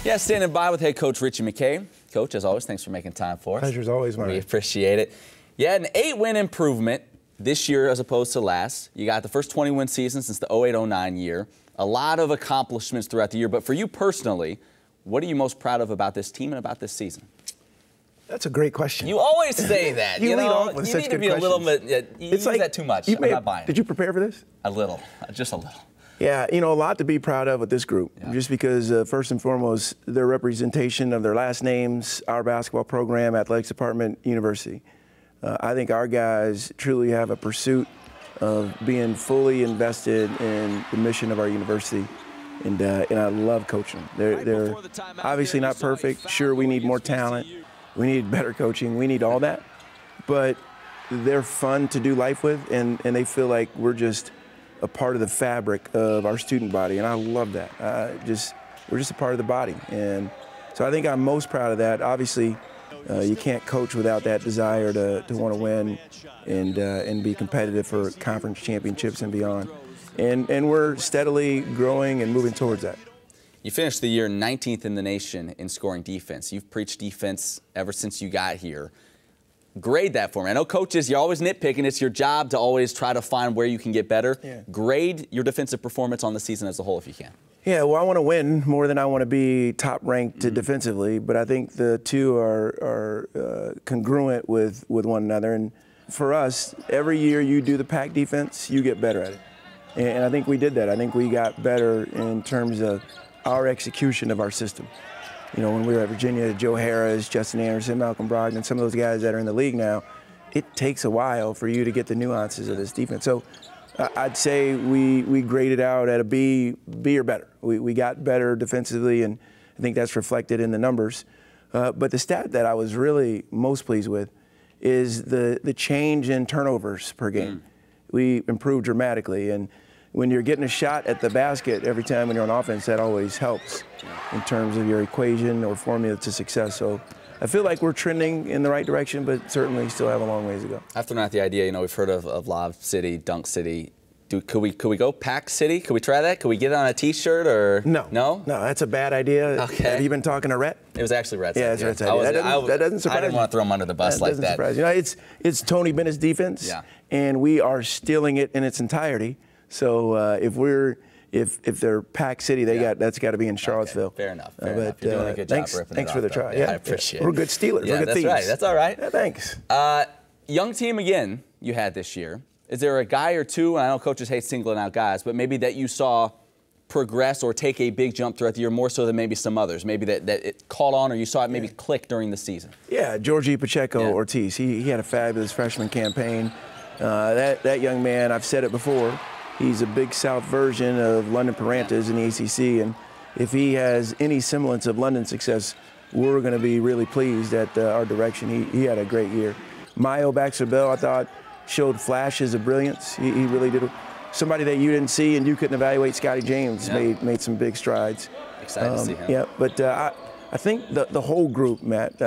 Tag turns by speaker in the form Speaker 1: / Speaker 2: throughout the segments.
Speaker 1: Yeah, standing by with head coach Ritchie McKay. Coach, as always, thanks for making time for us.
Speaker 2: Pleasure's always mine.
Speaker 1: We appreciate it. Yeah, an 8-win improvement this year as opposed to last. You got the first 20-win season since the 08-09 year. A lot of accomplishments throughout the year. But for you personally, what are you most proud of about this team and about this season?
Speaker 2: That's a great question.
Speaker 1: You always say that.
Speaker 2: you
Speaker 1: know,
Speaker 2: lead off with
Speaker 1: you
Speaker 2: such
Speaker 1: need
Speaker 2: good
Speaker 1: to be
Speaker 2: questions.
Speaker 1: a little bit. You use that too much. I'm not buying it.
Speaker 2: Did you prepare for this?
Speaker 1: A little, just a little.
Speaker 2: Yeah, you know, a lot to be proud of with this group. Yeah. Just because, first and foremost, their representation of their last names, our basketball program, athletics department, university. I think our guys truly have a pursuit of being fully invested in the mission of our university, and I love coaching them. They're obviously not perfect. Sure, we need more talent. We need better coaching. We need all that. But they're fun to do life with, and they feel like we're just a part of the fabric of our student body, and I love that. We're just a part of the body, and so I think I'm most proud of that. Obviously, you can't coach without that desire to want to win and be competitive for conference championships and beyond. And we're steadily growing and moving towards that.
Speaker 1: You finished the year 19th in the nation in scoring defense. You've preached defense ever since you got here. Grade that for me. I know coaches, you're always nitpicking. It's your job to always try to find where you can get better. Yeah. Grade your defensive performance on the season as a whole if you can.
Speaker 2: Yeah, well, I want to win more than I want to be top-ranked defensively, but I think the two are congruent with one another. And for us, every year you do the pack defense, you get better at it. And I think we did that. I think we got better in terms of our execution of our system. You know, when we were at Virginia, Joe Harris, Justin Anderson, Malcolm Brogdon, some of those guys that are in the league now, it takes a while for you to get the nuances of this defense. So I'd say we graded out at a B or better. We got better defensively, and I think that's reflected in the numbers. But the stat that I was really most pleased with is the change in turnovers per game. We improved dramatically, and when you're getting a shot at the basket every time when you're on offense, that always helps in terms of your equation or formula to success. So I feel like we're trending in the right direction, but certainly still have a long ways to go.
Speaker 1: I've thrown out the idea, you know, we've heard of Lob City, Dunk City. Could we go Pack City? Could we try that? Could we get it on a T-shirt or
Speaker 2: no?
Speaker 1: No,
Speaker 2: that's a bad idea. Okay. Have you been talking to Rhett?
Speaker 1: It was actually Rhett's
Speaker 2: idea.
Speaker 1: Yeah, it's
Speaker 2: Rhett's idea. That doesn't surprise me.
Speaker 1: I didn't want to throw him under the bus like that.
Speaker 2: Doesn't surprise you. You know, it's Tony Bennett's defense, and we are stealing it in its entirety. So if they're Pack City, that's got to be in Charlottesville.
Speaker 1: Okay, fair enough. Fair enough. You're doing a good job ripping it off.
Speaker 2: Thanks for the try.
Speaker 1: Yeah, I appreciate it.
Speaker 2: We're good stealers.
Speaker 1: Yeah,
Speaker 2: we're good
Speaker 1: that's
Speaker 2: thieves.
Speaker 1: Right. That's all right.
Speaker 2: Yeah, thanks.
Speaker 1: Young team again you had this year. Is there a guy or two, and I know coaches hate singling out guys, but maybe that you saw progress or take a big jump throughout the year more so than maybe some others? Maybe that it caught on or you saw it maybe click during the season?
Speaker 2: Yeah, Georgie Pacheco Ortiz. He had a fabulous freshman campaign. That young man, I've said it before, he's a Big South version of London Parantas in the ACC, and if he has any semblance of London success, we're going to be really pleased at our direction. He had a great year. Mayo Baxter-Bell, I thought, showed flashes of brilliance. He really did. Somebody that you didn't see and you couldn't evaluate, Scotty James, made some big strides.
Speaker 1: Excited to see him.
Speaker 2: Yeah, but I think the whole group, Matt,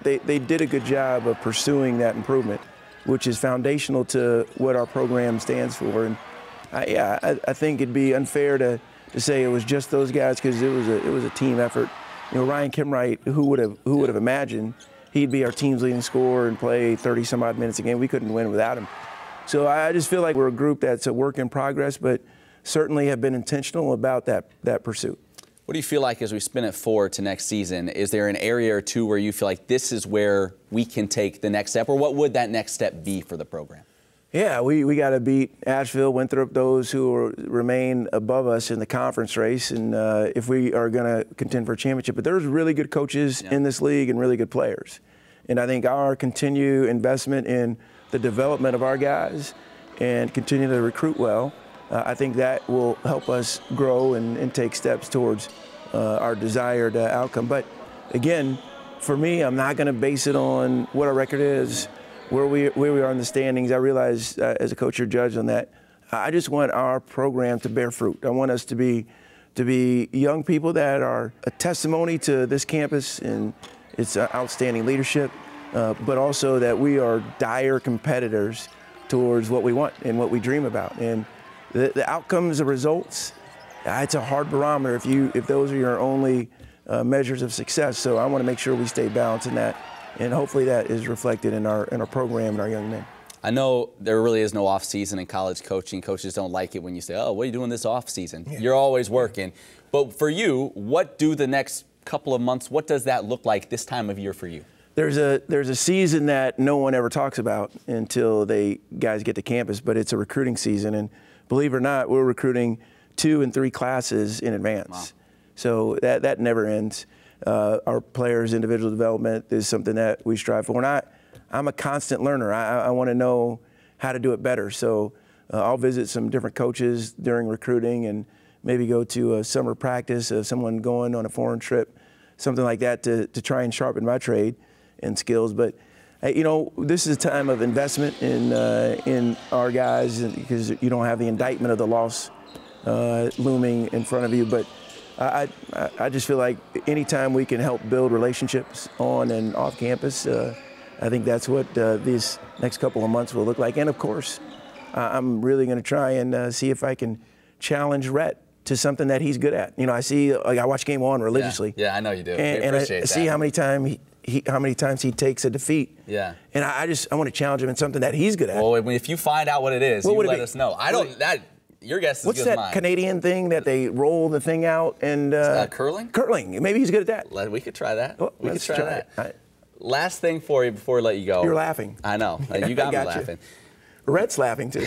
Speaker 2: they did a good job of pursuing that improvement, which is foundational to what our program stands for. And I think it'd be unfair to say it was just those guys because it was a team effort. You know, Ryan Kimwright, who would have imagined he'd be our team's leading scorer and play 30-some-odd minutes a game. We couldn't win without him. So I just feel like we're a group that's a work in progress, but certainly have been intentional about that pursuit.
Speaker 1: What do you feel like as we spin it forward to next season? Is there an area or two where you feel like this is where we can take the next step, or what would that next step be for the program?
Speaker 2: Yeah, we got to beat Asheville, Winthrop, those who remain above us in the conference race, and if we are going to contend for a championship. But there's really good coaches in this league and really good players. And I think our continued investment in the development of our guys and continue to recruit well, I think that will help us grow and take steps towards our desired outcome. But again, for me, I'm not going to base it on what our record is. Where we are in the standings, I realize as a coach you're judged on that. I just want our program to bear fruit. I want us to be young people that are a testimony to this campus and its outstanding leadership, but also that we are dire competitors towards what we want and what we dream about. And the outcomes, the results, it's a hard barometer if those are your only measures of success. So I want to make sure we stay balanced in that, and hopefully that is reflected in our program and our young men.
Speaker 1: I know there really is no off season in college coaching. Coaches don't like it when you say, "Oh, what are you doing this off season?" Yeah. You're always working. But for you, what do the next couple of months? What does that look like this time of year for you?
Speaker 2: There's a season that no one ever talks about until guys get to campus, but it's a recruiting season, and believe it or not, we're recruiting 2 and 3 classes in advance. Wow. So that never ends. Our players' individual development is something that we strive for. And I'm a constant learner. I want to know how to do it better. So I'll visit some different coaches during recruiting and maybe go to a summer practice of someone going on a foreign trip, something like that to try and sharpen my trade and skills. But you know, this is a time of investment in our guys because you don't have the indictment of the loss looming in front of you. But I just feel like anytime we can help build relationships on and off campus, I think that's what these next couple of months will look like. And of course, I'm really going to try and see if I can challenge Rhett to something that he's good at. You know, I watch Game On religiously.
Speaker 1: Yeah, I know you do.
Speaker 2: And I see how many times he takes a defeat.
Speaker 1: Yeah.
Speaker 2: And I want to challenge him in something that he's good at.
Speaker 1: Well, if you find out what it is, you let us know. Your guess is
Speaker 2: What's
Speaker 1: as good as mine.
Speaker 2: What's that Canadian thing that they roll the thing out and
Speaker 1: curling?
Speaker 2: Curling. Maybe he's good at that.
Speaker 1: We could try that.
Speaker 2: Well,
Speaker 1: we could try that.
Speaker 2: Right.
Speaker 1: Last thing for you before we let you go.
Speaker 2: You're laughing.
Speaker 1: I know. You got me laughing.
Speaker 2: Rhett's laughing too.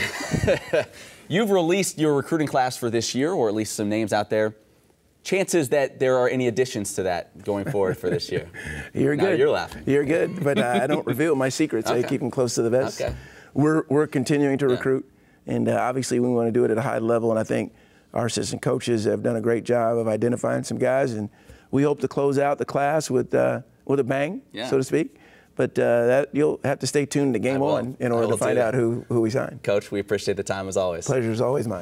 Speaker 1: You've released your recruiting class for this year, or at least some names out there. Chances that there are any additions to that going forward for this year?
Speaker 2: You're good.
Speaker 1: You're laughing.
Speaker 2: You're good, but I don't reveal my secrets. Okay. I keep them close to the vest.
Speaker 1: Okay.
Speaker 2: We're continuing to recruit, and obviously we want to do it at a high level, and I think our assistant coaches have done a great job of identifying some guys, and we hope to close out the class with a bang, so to speak. But that you'll have to stay tuned to Game On in order to find out who we sign.
Speaker 1: Coach, we appreciate the time as always.
Speaker 2: Pleasure is always mine.